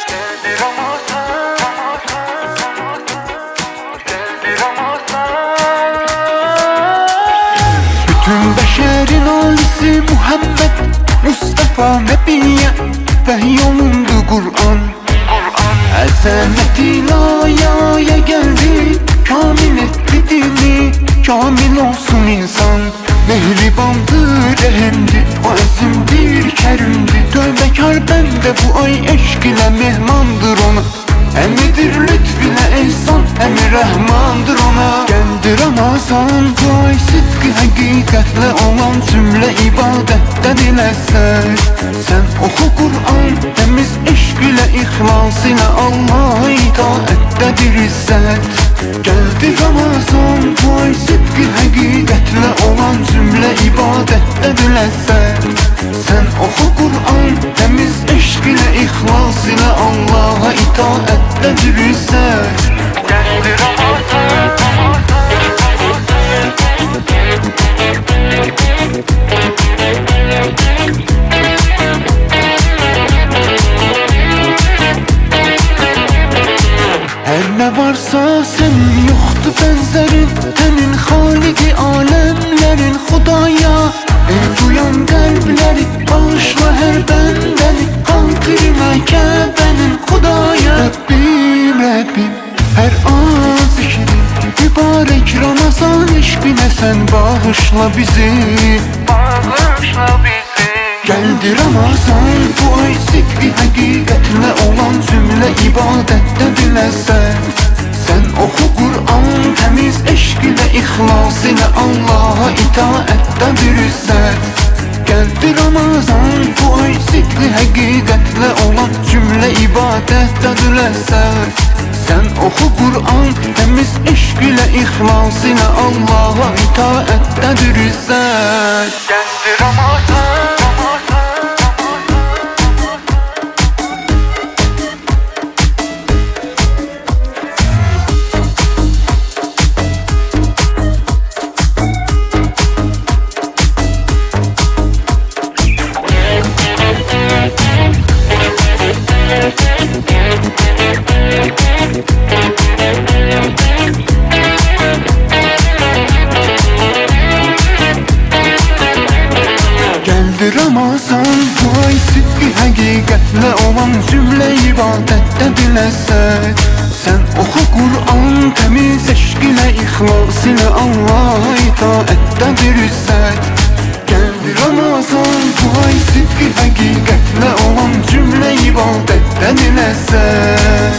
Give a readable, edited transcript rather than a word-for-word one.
Geldi Ramazan, geldi Ramazan. Bütün beşerin alisi Muhammed Mustafa Nebiye Vahyolundu Kur'an. Azamet ayaya geldi, kamil etti dini, kamil olsun insan. Mehribandır, rahimdir, azimdir, kerimdir. Tövbekar bende bu ay eşk ile mehmandır ona. Emidir lütfüyle ihsan, emi rahmandır ona. Geldi Ramazan, bu ay sıdkı hakikatle olan cümle ibadetten dilersen. Sen oku Kur'an, temiz eşk ile ihlas ile Allah'a itaattedir izzet. Geldi Ramazan, bu ay sıdkı hakikatle olan cümle ibadetten dilersen. Sen oku Kur'an, temiz eşk ile ihlas ile Allah'a itaattedir izzet. Geldi Ramazan, her ne varsa senin yoktu benzerin. Senin haliki alemlerin Hudaya. Ey duyan kalpleri bağışla her bendeni. Kaldır Mekke'nin Hudaya. Rabbim Rabbim her an zikrin mübarek Ramazan eşkine sen bağışla bizi. Bağışla bizi. Geldi Ramazan, bu ay zikri hakikatle olan cümle ibadette dilersen. Sen oku Kur'an, temiz eşk ile ihlas ile Allah'a itaatten dürüstet. Geldi Ramazan, bu ay zikri hakikatle olan cümle ibadette dilersen. Sen oku Kur'an, temiz eşk ile ihlas ile Allah'a itaatten dürüstet. Geldi Ramazan. Geldi Ramazan, bu ay sıdkı hakikatle olan cümle ibadette dilersen. Sen oku Kur'an, temiz eşk ile ihlas ile Allah'a itaatten dürüstet. Geldi Ramazan, bu ay sıdkı hakikatle olan cümle ibadette dilersen.